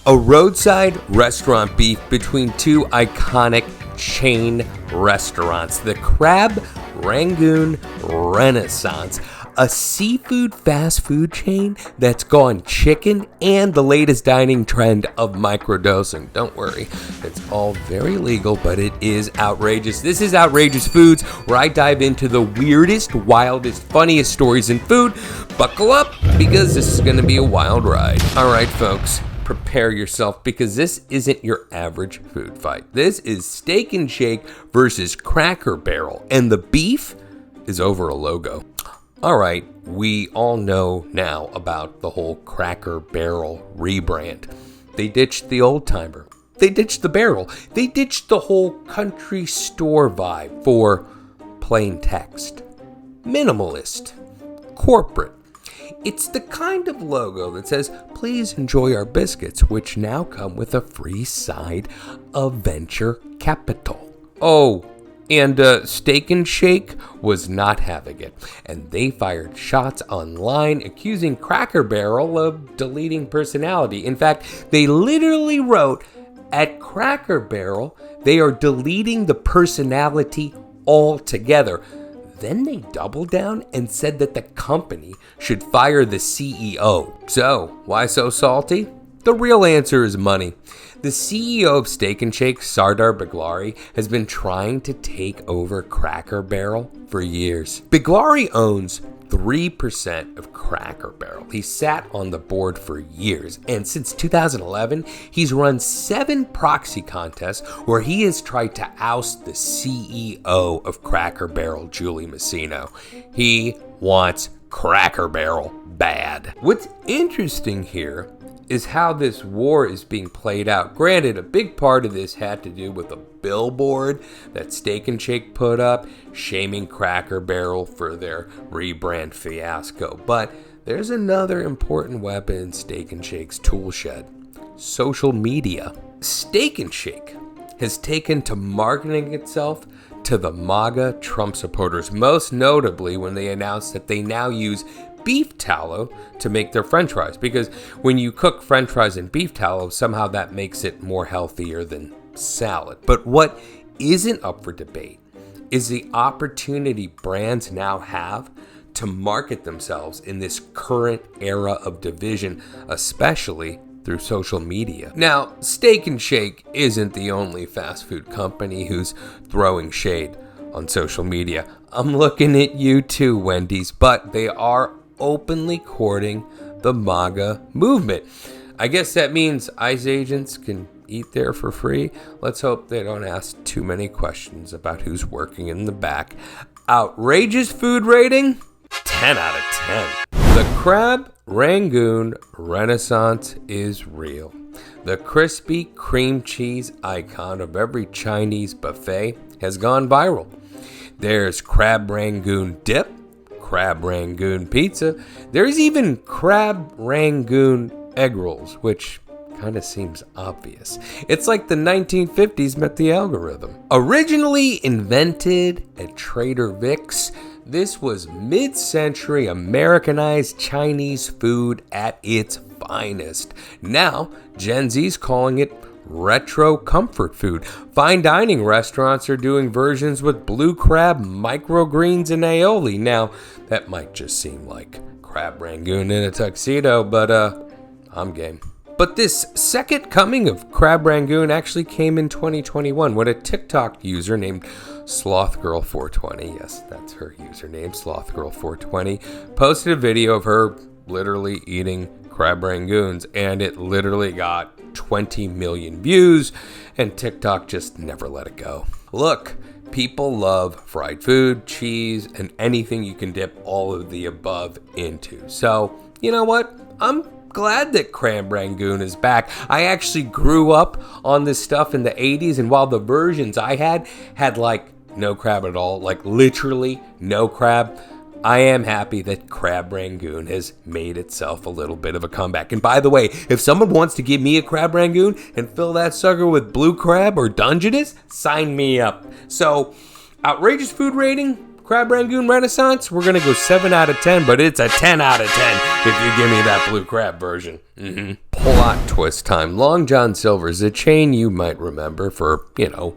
A roadside restaurant beef between two iconic chain restaurants, the Crab Rangoon Renaissance, a seafood fast food chain that's gone chicken, and the latest dining trend of microdosing. Don't worry, it's all very legal, but it is outrageous. This is Outrageous Foods, where I dive into the weirdest, wildest, funniest stories in food. Buckle up, because this is going to be a wild ride. All right, folks. Prepare yourself, because this isn't your average food fight. This is Steak and Shake versus Cracker Barrel, and the beef is over a logo. All right, we all know now about the whole Cracker Barrel rebrand. They ditched the old timer. They ditched the barrel. They ditched the whole country store vibe for plain text, minimalist, corporate. It's the kind of logo that says, please enjoy our biscuits, which now come with a free side of venture capital. Oh, and Steak and Shake was not having it, and they fired shots online accusing Cracker Barrel of deleting personality. In fact, they literally wrote, at Cracker Barrel, they are deleting the personality altogether. Then they doubled down and said that the company should fire the CEO. So, why so salty? The real answer is money. The CEO of Steak and Shake, Sardar Biglari, has been trying to take over Cracker Barrel for years. Biglari owns 3% of Cracker Barrel. He sat on the board for years, and since 2011, he's run 7 proxy contests where he has tried to oust the CEO of Cracker Barrel, Julie Masino. He wants Cracker Barrel bad. What's interesting here is how this war is being played out. Granted, a big part of this had to do with a billboard that Steak and Shake put up, shaming Cracker Barrel for their rebrand fiasco. But there's another important weapon in Steak and Shake's tool shed: social media. Steak and Shake has taken to marketing itself to the MAGA Trump supporters, most notably when they announced that they now use beef tallow to make their french fries, because when you cook french fries in beef tallow, somehow that makes it more healthier than salad. But what isn't up for debate is the opportunity brands now have to market themselves in this current era of division, especially through social media. Now, Steak and Shake isn't the only fast food company who's throwing shade on social media. I'm looking at you too, Wendy's, but they are openly courting the MAGA movement. I guess that means ICE agents can eat there for free. Let's hope they don't ask too many questions about who's working in the back. Outrageous food rating? 10 out of 10. The Crab Rangoon Renaissance is real. The crispy cream cheese icon of every Chinese buffet has gone viral. There's Crab Rangoon dip, Crab Rangoon pizza. There's even Crab Rangoon egg rolls, which kind of seems obvious. It's like the 1950s met the algorithm. Originally invented at Trader Vic's, this was mid-century Americanized Chinese food at its finest. Now, Gen Z's calling it retro comfort food. Fine dining restaurants are doing versions with blue crab, microgreens, and aioli. Now, that might just seem like Crab Rangoon in a tuxedo, but I'm game. But this second coming of Crab Rangoon actually came in 2021 when a TikTok user named SlothGirl420, yes, that's her username, SlothGirl420, posted a video of her literally eating Crab Rangoons, and it literally got 20 million views, and TikTok just never let it go. Look, people love fried food, cheese, and anything you can dip all of the above into. So, you know what? I'm glad that Crab Rangoon is back. I actually grew up on this stuff in the 80s, and while the versions I had like no crab at all, like literally no crab, I am happy that Crab Rangoon has made itself a little bit of a comeback. And by the way, if someone wants to give me a Crab Rangoon and fill that sucker with blue crab or Dungeness, sign me up. So, outrageous food rating, Crab Rangoon Renaissance, we're going to go 7 out of 10, but it's a 10 out of 10 if you give me that blue crab version. Plot twist time. Long John Silver's, a chain you might remember for,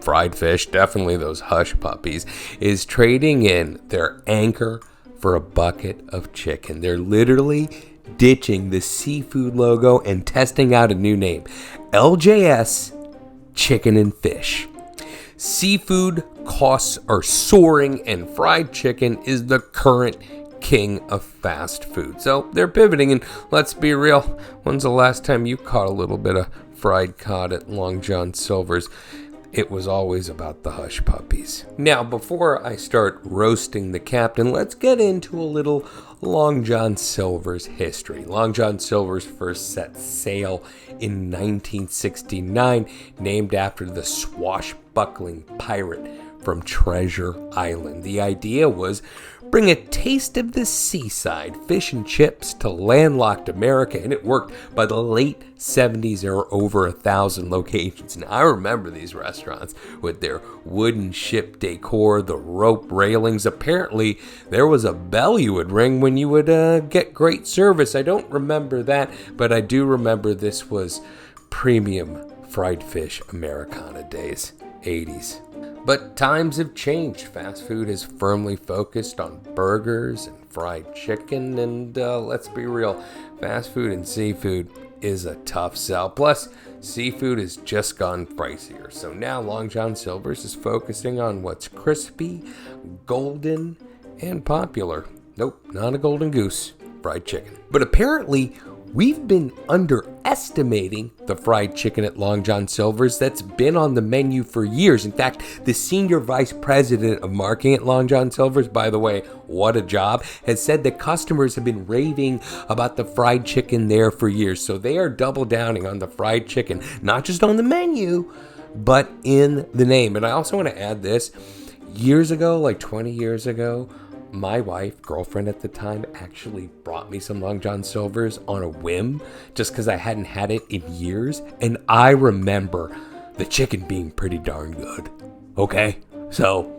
fried fish, definitely those hush puppies, is trading in their anchor for a bucket of chicken. They're literally ditching the seafood logo and testing out a new name. LJS Chicken and Fish. Seafood costs are soaring, and fried chicken is the current king of fast food. So they're pivoting, and let's be real, when's the last time you caught a little bit of fried cod at Long John Silver's? It was always about the hush puppies. Now, before I start roasting the captain, let's get into a little Long John Silver's history. Long John Silver's first set sail in 1969, named after the swashbuckling pirate from Treasure Island. The idea was bring a taste of the seaside, fish and chips to landlocked America, and it worked. By the late 70s, there were over 1,000 locations. And I remember these restaurants with their wooden ship decor, the rope railings. Apparently, there was a bell you would ring when you would get great service. I don't remember that, but I do remember this was premium fried fish Americana days, 80s. But times have changed. Fast food has firmly focused on burgers and fried chicken, and let's be real, fast food and seafood is a tough sell. Plus, seafood has just gone pricier. So now Long John Silver's is focusing on what's crispy, golden, and popular. Nope, not a golden goose, fried chicken. But apparently, we've been underestimating the fried chicken at Long John Silver's that's been on the menu for years. In fact, the senior vice president of marketing at Long John Silver's, by the way, what a job, has said that customers have been raving about the fried chicken there for years. So they are double downing on the fried chicken, not just on the menu, but in the name. And I also want to add this. Years ago, like 20 years ago, my wife, girlfriend at the time, actually brought me some Long John Silver's on a whim just because I hadn't had it in years. And I remember the chicken being pretty darn good. Okay? So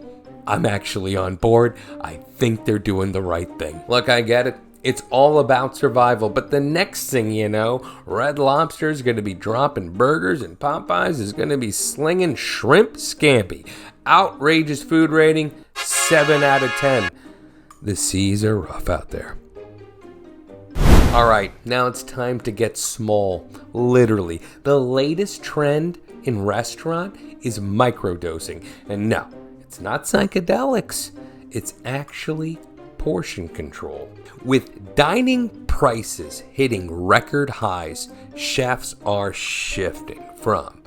I'm actually on board. I think they're doing the right thing. Look, I get it. It's all about survival. But the next thing you know, Red Lobster is going to be dropping burgers and Popeyes is going to be slinging shrimp scampi. Outrageous food rating, 7 out of 10. The seas are rough out there. All right, now it's time to get small. Literally, the latest trend in restaurant is microdosing. And no, it's not psychedelics. It's actually portion control. With dining prices hitting record highs, chefs are shifting from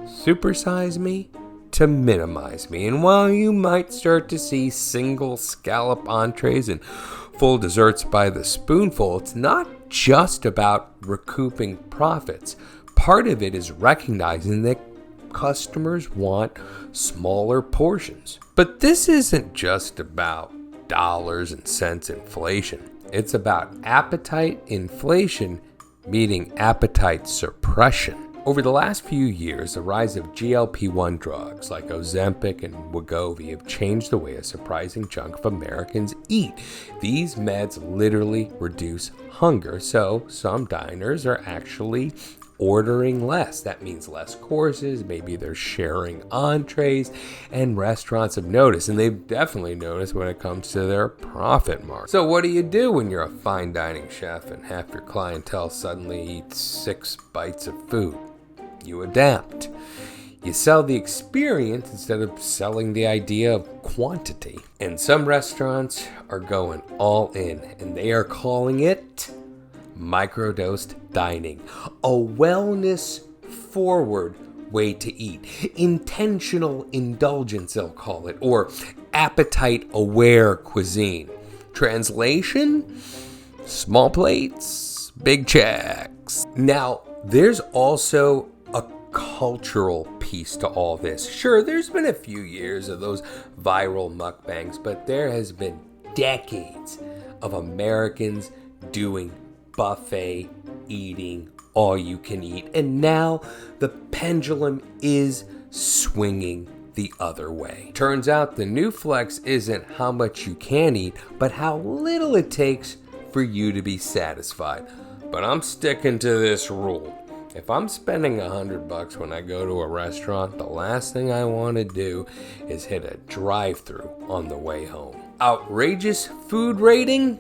supersize me to minimize me. And while you might start to see single scallop entrees and full desserts by the spoonful, it's not just about recouping profits. Part of it is recognizing that customers want smaller portions. But this isn't just about dollars and cents inflation. It's about appetite inflation meeting appetite suppression. Over the last few years, the rise of GLP-1 drugs like Ozempic and Wegovy have changed the way a surprising chunk of Americans eat. These meds literally reduce hunger, so some diners are actually ordering less. That means less courses, maybe they're sharing entrees, and restaurants have noticed, and they've definitely noticed when it comes to their profit margin. So what do you do when you're a fine dining chef and half your clientele suddenly eats 6 bites of food? You adapt. You sell the experience instead of selling the idea of quantity. And some restaurants are going all in, and they are calling it microdosed dining, a wellness forward way to eat. Intentional indulgence, they'll call it, or appetite aware cuisine. Translation: small plates, big checks. Now, there's also a cultural piece to all this. Sure, there's been a few years of those viral mukbangs, but there has been decades of Americans doing buffet eating, all you can eat. And now the pendulum is swinging the other way. Turns out the new flex isn't how much you can eat, but how little it takes for you to be satisfied. But I'm sticking to this rule. If I'm spending $100 when I go to a restaurant, the last thing I want to do is hit a drive-thru on the way home. Outrageous food rating?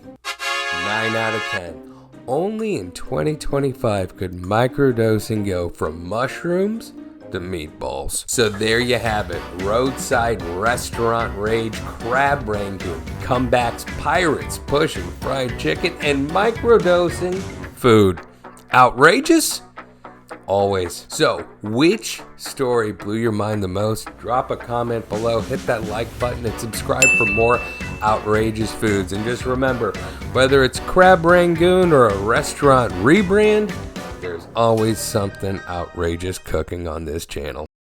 9 out of 10. Only in 2025 could microdosing go from mushrooms to meatballs. So there you have it. Roadside restaurant rage, crab Rangoon, comebacks, pirates pushing fried chicken, and microdosing food. Outrageous? Always. So, which story blew your mind the most? Drop a comment below, hit that like button, and subscribe for more outrageous foods. And just remember, whether it's crab Rangoon or a restaurant rebrand, there's always something outrageous cooking on this channel.